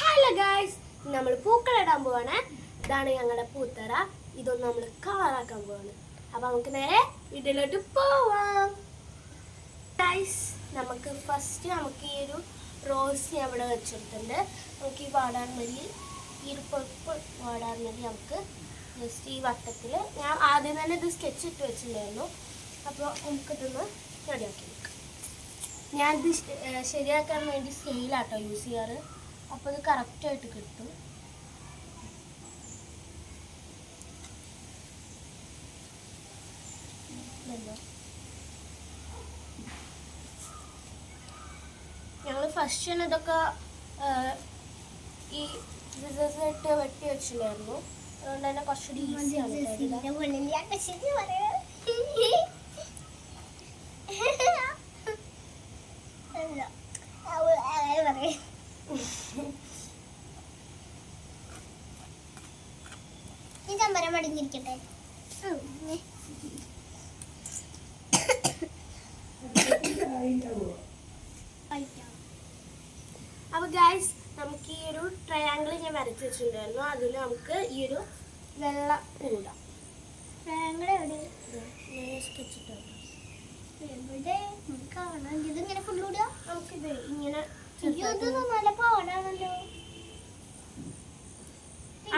Hello guys, നമ്മൾ പൂക്കളിടാൻ പോവാണ്. ഇതാണ് ഞങ്ങളുടെ പൂത്തറ. ഇതൊന്നും നമ്മൾ കളറാക്കാൻ പോവാണ്. അപ്പൊ നമുക്ക് നേരെ വീട്ടിലോട്ട് പോവാം. ഗായ്സ്, നമുക്ക് ഫസ്റ്റ് ഈ ഒരു റോസ് ഞാൻ ഇവിടെ വെച്ചെടുത്തിട്ടുണ്ട്. നമുക്ക് ഈ വാടാർമല്ലി, ഈ ഒരു പർപ്പിൾ വാടാർമല്ലി നമുക്ക് ജസ്റ്റ് ഈ വട്ടത്തിൽ ഞാൻ ആദ്യം തന്നെ ഇത് സ്കെച്ച് ഇട്ട് വെച്ചിട്ടുണ്ടായിരുന്നു. അപ്പോൾ നമുക്കിതൊന്ന് റെഡിയാക്കി വെക്കാം. ഞാനിത് ശരിയാക്കാൻ വേണ്ടി സ്കെയിലാട്ടോ യൂസ് ചെയ്യാറ്. അപ്പോൾ ഇത് കറക്റ്റായിട്ട് കിട്ടും. ഞങ്ങൾ ഫസ്റ്റ് തന്നെ ഇതൊക്കെ ഈ റിസൾട്ട് വെട്ടി വെച്ചില്ലായിരുന്നു. അതുകൊണ്ട് തന്നെ കുറച്ചുകൂടി ഈസിയാണ്. ചമ്പരം മടിഞ്ഞിരിക്കട്ടെ. അപ്പൊ ഗൈസ്, നമുക്ക് ഈ ഒരു ട്രയാങ്കിൾ ഞാൻ വരച്ച് വെച്ചിട്ടുണ്ടായിരുന്നു. അതിൽ നമുക്ക് ഈ ഒരു വെള്ള പൂടാം. ട്രയാങ്കിൾ എവിടെ? സ്കെച്ചിട്ട് എവിടെ കാണാൻ? ഇതിങ്ങനെ ഫുള്ളൂടാ? നമുക്കിത് ഇങ്ങനെ നല്ല പാടാണല്ലോ.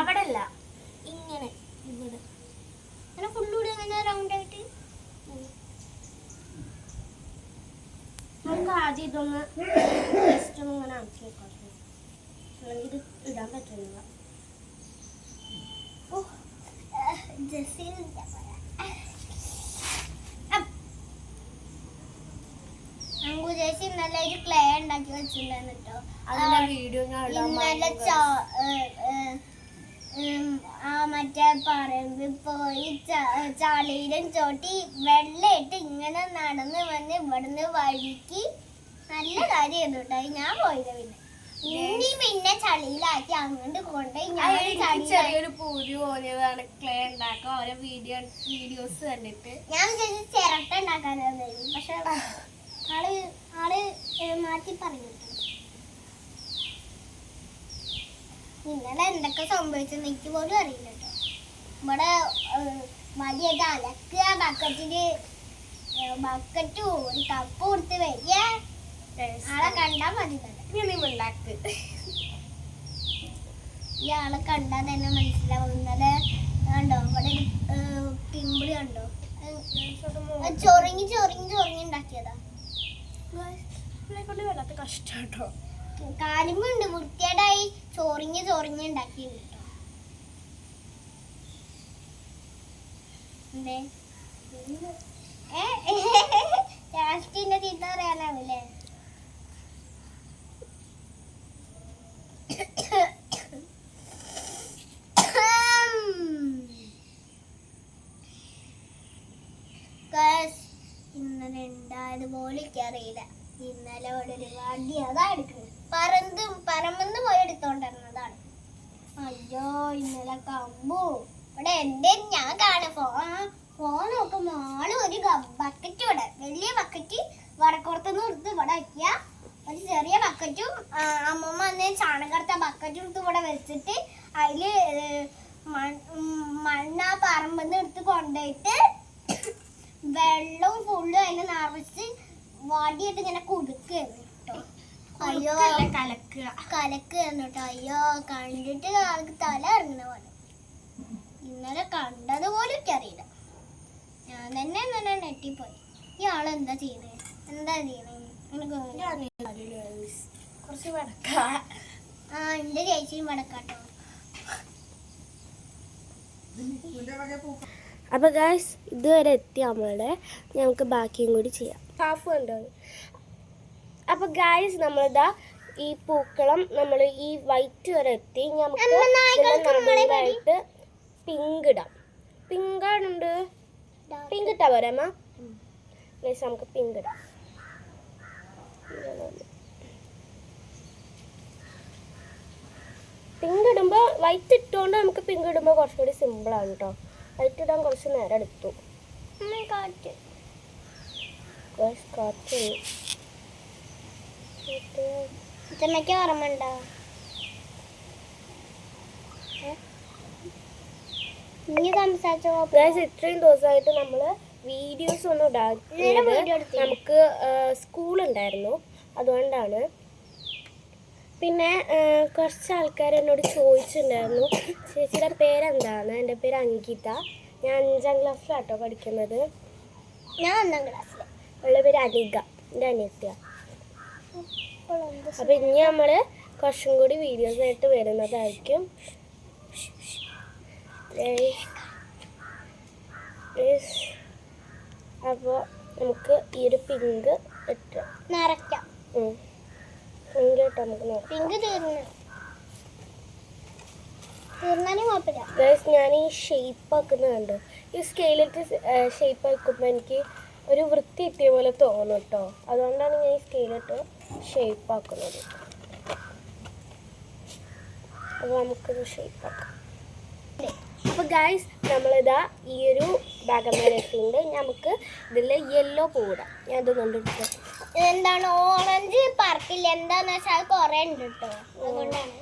അവിടെ അല്ല, ഇങ്ങനെ ഇവിടെ അങ്ങനെ ഫുള്ളൂടെ അങ്ങനെ റൗണ്ട് ആയിട്ട്. നമുക്ക് ആദ്യം ഇതൊന്ന് ജസ്റ്റ് ഒന്ന് ഇങ്ങനെ ആക്കി വെക്കാം. ഇത് ഇടാൻ പറ്റുന്നില്ല. ചേച്ചി ഇന്നലെ ഒരു ക്ലേ ഉണ്ടാക്കി വെച്ചിട്ടുണ്ടായിരുന്നു കേട്ടോ. അതിന്റെ വീഡിയോ ഇന്നലെ മറ്റേ പറമ്പ് പോയി ചളിയിലും ചോട്ടി വെള്ളയിട്ട് ഇങ്ങനെ നടന്ന് വന്ന് ഇവിടുന്ന് വഴിക്ക് നല്ല കാര്യമായിരുന്നു കേട്ടോ. ഞാൻ പോയത് പിന്നെ ചളിയിലാക്കി അങ്ങോട്ട് കൊണ്ടുപോയി ചെറിയൊരു പൂരി പോലെയാണ് ക്ലേ ഉണ്ടാക്കുക. ഓരോ വീഡിയോസ് കണ്ടിട്ട് ഞാൻ ചിരട്ട ഉണ്ടാക്കാനായിരുന്നു. പക്ഷെ ആള് മാറ്റി പറഞ്ഞു. ഇന്നലെ എന്തൊക്കെ സംഭവിച്ചെന്ന് എനിക്ക് പോലും അറിയില്ല കേട്ടോ. ഇവിടെ മടിയായിട്ട് അലക്കുക, ബക്കറ്റും ഒരു കപ്പ് കൊടുത്ത് വരിക. ആളെ കണ്ടാ മതി തന്നെ. ഈ ആളെ കണ്ടാൽ തന്നെ മനസ്സിലാവും. ഇന്നലെ കണ്ടോ ഇവിടെ പിമ്പിളി കണ്ടോ? ചൊറിഞ്ഞ് ഉണ്ടാക്കിയതാ. വല്ലാത്ത കഷ്ടാട്ടോ. കാലുമുണ്ട് വൃത്തിയേടായി ചൊറിഞ്ഞ് ഉണ്ടാക്കിയത് കേട്ടോ. ലാസ്റ്റിന്റെ ചീത്ത പറയാനാവില്ലേ? ഇന്നലെ ഉണ്ടായതുപോലെ എനിക്കറിയില്ല. ഇന്നലെ ഇവിടെ ഒരു വണ്ടി അതാ എടുക്കുന്നത്. പറമ്പെന്ന് പോയി എടുത്തോണ്ടിരുന്നതാണ്. അയ്യോ, ഇന്നലെ കമ്പു ഇവിടെ എന്റെ ഞാൻ കാണാൻ ഫോൺ നോക്കുമ്പോ ആള് ഒരു ബക്കറ്റ്, ഇവിടെ വലിയ ബക്കറ്റ് വടക്കുറത്തുനിന്ന് എടുത്ത് ഇവിടെ വയ്ക്കുക. ഒരു ചെറിയ ബക്കറ്റും അമ്മമ്മ അന്ന് ചാണകടുത്ത ബക്കറ്റും എടുത്ത് ഇവിടെ വെച്ചിട്ട് അതില് മണ്ണ് ആ പറമ്പെന്ന് എടുത്ത് കൊണ്ടുപോയിട്ട് വെള്ളവും ഫുള്ളും അതിന് നിറച്ച് വടിയായിട്ട് ഇങ്ങനെ കൊടുക്കുകയാണ് കേട്ടോ. അയ്യോ, കലക്കുകയാണ് കേട്ടോ. അയ്യോ, കണ്ടിട്ട് ആൾക്ക് തല ഇറങ്ങുന്ന പോലെ. ഇന്നലെ കണ്ടതുപോലും എനിക്കറിയില്ല. ഞാൻ തന്നെ ഇന്നലെ നെറ്റിപ്പോയി. ഈ ആളെന്താ ചെയ്യണേ? കുറച്ച് വടക്ക. എന്റെ ചേച്ചിയും വടക്കാട്ടോ. അപ്പൊ ഗായ്സ്, ഇതുവരെ എത്തി നമ്മളുടെ. നമുക്ക് ബാക്കിയും കൂടി ചെയ്യാം. ഹാഫ് കണ്ടോ? അപ്പൊ ഗായ്സ്, നമ്മളിതാ ഈ പൂക്കളം നമ്മൾ ഈ വൈറ്റ് വരെ എത്തി. നമുക്ക് പിങ്ക് ഇടാം. പിങ്കാണുണ്ട്. പിങ്ക് ഇട്ടാ പോരെ അമ്മ? ഗായ്സ്, നമുക്ക് പിങ്ക് ഇടാം. പിങ്ക് ഇടുമ്പോൾ വൈറ്റ് ഇട്ടുകൊണ്ട് നമുക്ക് പിങ്ക് ഇടുമ്പോൾ കുറച്ചുകൂടി സിമ്പിളാണ് കേട്ടോ. വൈറ്റ് ഇടാൻ കുറച്ച് നേരം എടുത്തു. കാറ്റ് കാറ്റ് ഇത്തമ്മയ്ക്ക് ഓർമ്മ ഉണ്ടോ? ഇനി സംസാരിച്ചോ. ഗൈസ് ഇത്രയും ദിവസമായിട്ട് നമ്മൾ വീഡിയോസ് ഒന്നും വീഡിയോ ഇടാത്തത് എടുത്തില്ല. നമുക്ക് സ്കൂളുണ്ടായിരുന്നു, അതുകൊണ്ടാണ്. പിന്നെ കുറച്ച് ആൾക്കാർ എന്നോട് ചോദിച്ചിട്ടുണ്ടായിരുന്നു ചേച്ചിയുടെ പേരെന്താണ്. എൻ്റെ പേര് അങ്കിത, ഞാൻ 5ാം ക്ലാസ്സിലാട്ടോ പഠിക്കുന്നത്. ഞാൻ 1ാം ക്ലാസ്സിൽ. അവളുടെ പേര് അനിക, എൻ്റെ അനിയത്തിയാണ്. അപ്പോൾ ഇനി നമ്മൾ കുറച്ചും കൂടി വീഡിയോസ് ആയിട്ട് വരുന്നതായിരിക്കും. അപ്പോൾ നമുക്ക് ഈ ഒരു പിങ്ക് ഇട്ട് നിറയ്ക്കാം. പിങ്ക് ഇട്ട് നമുക്ക് നോക്കാം. പിങ്ക് തീർന്നാലും കുഴപ്പമില്ല. ഗൈസ് ഞാൻ ഈ ഷേപ്പ് ആക്കുന്നുണ്ട്, ഈ സ്കെയിലിട്ട് ഷേപ്പ് ആക്കുമ്പോൾ എനിക്ക് ഒരു വൃത്തി കിട്ടിയ പോലെ തോന്നും കേട്ടോ. അതുകൊണ്ടാണ് ഞാൻ ഈ സ്കെയിലിട്ട് ഷേപ്പ് ആക്കുന്നത്. അപ്പോൾ നമുക്കൊരു ഷേപ്പ് ആക്കാം. അപ്പോൾ ഗൈസ് നമ്മളിതാ ഈ ഒരു ഭാഗം വരെ എത്തിയിട്ടുണ്ട്. നമുക്ക് ഇതിൽ യെല്ലോ പൂവിടാം. ഞാൻ ഇത് കൊണ്ടിട്ട് എന്താണ് ഓറഞ്ച് പറക്കില്ല, എന്താന്ന് വെച്ചാൽ അത് കുറെ ഉണ്ട് കേട്ടോ. അതുകൊണ്ടാണ്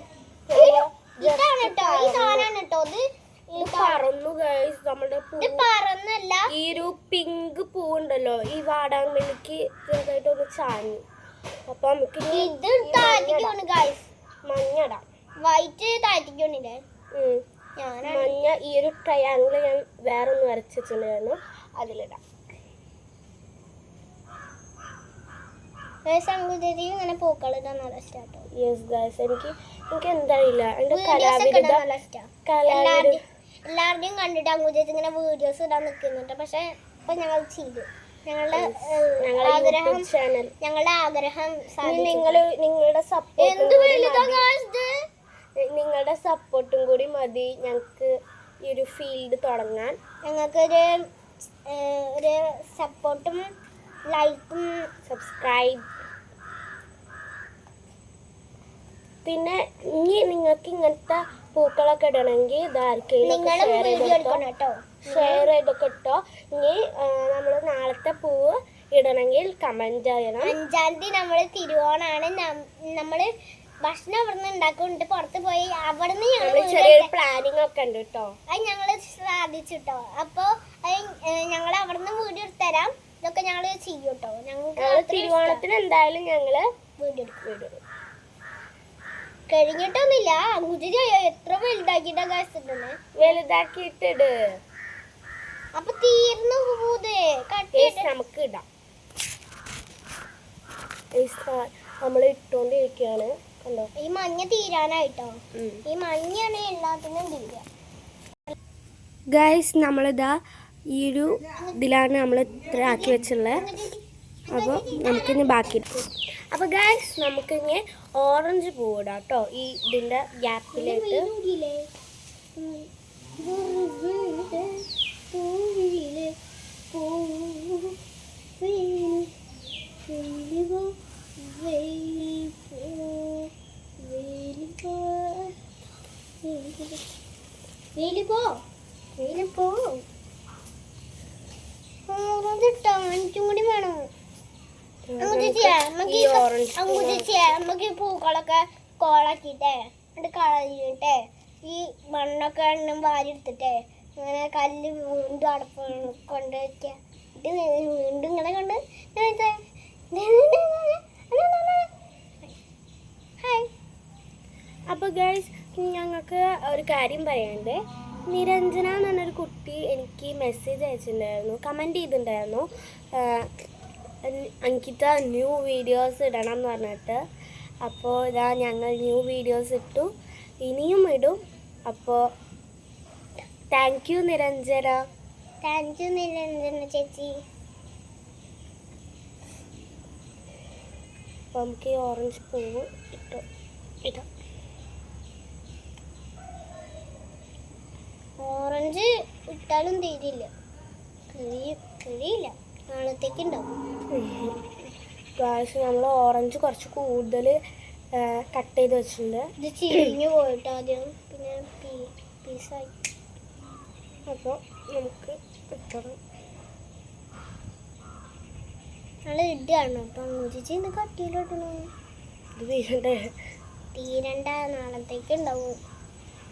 ഇതാണ് കേട്ടോ, ഈ സാധനമാണ് കേട്ടോ. ഇത് പറന്നു ഗൈസ്. നമ്മുടെ ഇത് പറന്നല്ല, ഈ ഒരു പിങ്ക് പൂവുണ്ടല്ലോ, ഈ വാടാൻ വേണ്ടിക്ക് ചെറുതായിട്ടൊന്ന് ചാഞ്ഞു. അപ്പൊ നമുക്ക് ഇത് താറ്റിക്കോണ് ഗൈസ്. മഞ്ഞടാം. വൈറ്റ് താറ്റിക്കോണില്ലേ? മഞ്ഞ ഈ ഒരു ട്രയാങ്കിൾ ഞാൻ വേറെ ഒന്ന് വരച്ച് വെച്ചിട്ടുണ്ടായിരുന്നു, അതിലിടാം. ഇങ്ങനെ പൂക്കളിടാൻ നല്ല ഇഷ്ടാട്ടോ. യെസ് ഗൈസ്, എനിക്ക് എന്തായില്ല എന്റെ എല്ലാവരുടെയും കണ്ടിട്ട് അങ്കുചേച്ചി ഇങ്ങനെ വീഡിയോസ് ഇടാൻ നിൽക്കുന്നുണ്ട്. പക്ഷെ ഇപ്പൊ ഞങ്ങൾ ചെയ്തു. ഞങ്ങളുടെ ആഗ്രഹം നിങ്ങളുടെ സപ്പോർട്ടും കൂടി മതി ഞങ്ങൾക്ക് ഈ ഒരു ഫീൽഡ് തുടങ്ങാൻ. ഞങ്ങൾക്കൊരു സപ്പോർട്ടും ലൈക്കും സബ്സ്ക്രൈബ്. പിന്നെ ഇനി നിങ്ങൾക്ക് ഇങ്ങനത്തെ പൂക്കളൊക്കെ ഇടണമെങ്കിൽ ഷെയർ ചെയ്തൊക്കെ ഇട്ടോ. ഇനി നമ്മൾ നാളത്തെ പൂവ് ഇടണമെങ്കിൽ കമന്റ് ചെയ്യണം. 5-ാം തീയതി നമ്മൾ തിരുവോണാണ്. നമ്മൾ ഭക്ഷണം അവിടുന്ന് ഉണ്ടാക്കുന്നുണ്ട്. പുറത്ത് പോയി അവിടുന്ന് ഞങ്ങൾ ചെറിയൊരു പ്ലാനിങ് ഒക്കെ ഉണ്ട് കേട്ടോ. അത് ഞങ്ങൾ സാധിച്ചിട്ടോ. അപ്പോൾ ഞങ്ങൾ അവിടുന്ന് വീഡിയോ എടുത്തരാം. ഇതൊക്കെ ഞങ്ങൾ ചെയ്യും കേട്ടോ. ഞങ്ങൾക്ക് തിരുവോണത്തിന് എന്തായാലും ഞങ്ങള് വീഡിയോ എടുക്കും. കഴിഞ്ഞിട്ടൊന്നുമില്ല. അങ്കുചേച്ചി എത്ര വലുതാക്കിയിട്ടാ കാശിട്ടുണ്ടേ. വലുതാക്കിയിട്ടിട്. അപ്പൊ തീർന്നു പോതേ. നമുക്ക് ഇടാം. നമ്മൾ ഇട്ടോണ്ടിരിക്കുകയാണ്. കണ്ടോ, ഈ മഞ്ഞ തീരാനായിട്ടോ. ഈ മഞ്ഞാണ് എല്ലാത്തിനും തീരുക. ഗൈസ് നമ്മളിതാ ഈ ഒരു ഇതിലാണ് നമ്മൾ ഇത്ര ആക്കി വെച്ചുള്ളത്. അപ്പോൾ നമുക്കിനി ബാക്കി ഇടാം. അപ്പോൾ ഗൈസ് നമുക്കിനി ഓറഞ്ച് പൂവിടാം കേട്ടോ. ഈ ഇതിൻ്റെ ഗ്യാപ്പിലായിട്ട് എനിക്കും കൂടി വേണം. നമുക്ക് പൂക്കളൊക്കെ കോളാക്കിട്ടേ എന്നിട്ട് കളഞ്ഞിട്ടേ ഈ മണ്ണൊക്കെ എണ്ണം വാരി എടുത്തിട്ടേ ഇങ്ങനെ കല്ല് വീണ്ടും അടപ്പ് കൊണ്ട് വെക്കുക. വീണ്ടും ഇങ്ങനെ കൊണ്ട് അപ്പോൾ ഗൈസ് ഞങ്ങൾക്ക് ഒരു കാര്യം പറയാനുണ്ട്. നിരഞ്ജന എന്ന് പറഞ്ഞൊരു കുട്ടി എനിക്ക് മെസ്സേജ് അയച്ചിട്ടുണ്ടായിരുന്നു, കമൻറ്റ് ചെയ്തിട്ടുണ്ടായിരുന്നു അങ്കിത ന്യൂ വീഡിയോസ് ഇടണം എന്ന് പറഞ്ഞിട്ട്. അപ്പോൾ ഇതാ ഞങ്ങൾ ന്യൂ വീഡിയോസ് ഇട്ടു, ഇനിയും ഇടും. അപ്പോൾ thank you Niranjana. Thank you Niranjana ചേച്ചി. അപ്പോൾ നമുക്ക് ഈ ഓറഞ്ച് പൂവ് ഇടാം. ഓറഞ്ച് ഇട്ടാലും തീരില്ല, കഴിയില്ല. നാളത്തേക്കുണ്ടാവും. ഗായ്സ് നമ്മൾ ഓറഞ്ച് കുറച്ച് കൂടുതൽ കട്ട് ചെയ്ത് വെച്ചിട്ടുണ്ട്. ഇത് ചിരിഞ്ഞു പോയിട്ട് ആദ്യം പിന്നെ പീസായി. അപ്പോൾ നമുക്ക് ഇട്ടണം. നാളെ ഇടുകയാണ് അപ്പം മുരിച്ച് ഇന്ന് കട്ടിയിലിട്ടണോ. ഇത് തീരണ്ടേ? തീരണ്ട, നാളത്തേക്ക് ഉണ്ടാവും.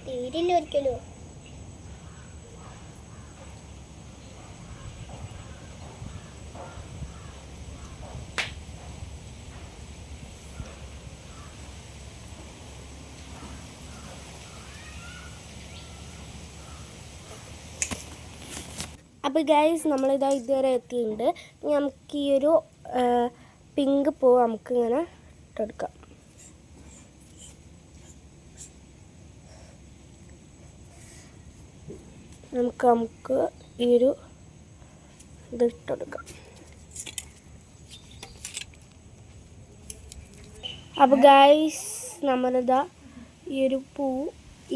തീരില്ല ഒരിക്കലും. അപ്പോൾ ഗൈസ് നമ്മളിതാ ഇതുവരെ എത്തിയിട്ടുണ്ട്. ഇനി നമുക്ക് ഈ ഒരു പിങ്ക് പൂ നമുക്കിങ്ങനെ ഇട്ടെടുക്കാം. നമുക്ക് ഈ ഒരു ഇത് ഇട്ടെടുക്കാം. അപ്പോൾ ഗൈസ് നമ്മളിതാ ഈ ഒരു പൂ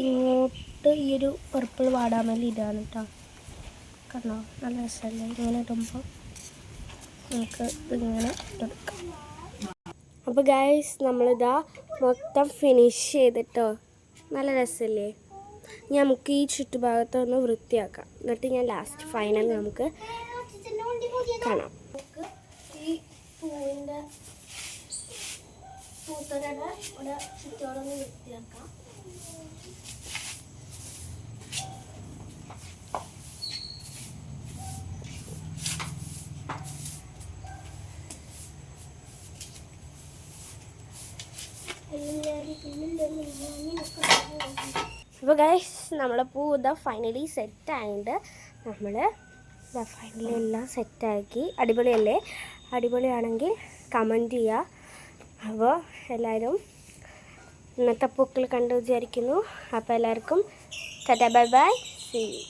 ഇങ്ങോട്ട് ഈ ഒരു പർപ്പിൾ വാടാമല്ലി ഇടാണ് കേട്ടോ. കണ്ടോ, നല്ല രസമല്ലേ ഇങ്ങനെ ഇടുമ്പോൾ നമുക്ക് ഇങ്ങനെ ഇട്ടെടുക്കാം. അപ്പോൾ ഗൈസ് നമ്മളിതാ മൊത്തം ഫിനിഷ് ചെയ്തിട്ടോ. നല്ല രസമല്ലേ? ഇനി നമുക്ക് ഈ ചുറ്റുഭാഗത്തൊന്ന് വൃത്തിയാക്കാം. എന്നിട്ട് ഞാൻ ലാസ്റ്റ് ഫൈനൽ നമുക്ക് കാണാം. നമുക്ക് ഈ പൂവിൻ്റെ പൂത്തരയുടെ ഒരു ചുറ്റോടൊന്ന് വൃത്തിയാക്കാം. അപ്പോൾ ഗൈസ് നമ്മളെ പൂ ഇതാ ഫൈനലി സെറ്റായിട്ട് നമ്മൾ ഫൈനലി എല്ലാം സെറ്റാക്കി. അടിപൊളിയല്ലേ? അടിപൊളിയാണെങ്കിൽ കമൻറ്റ് ചെയ്യുക. അപ്പോൾ എല്ലാവരും ഇന്നത്തെ പൂക്കൾ കണ്ടു വിചാരിക്കുന്നു. അപ്പോൾ എല്ലാവർക്കും tata bye bye, see U.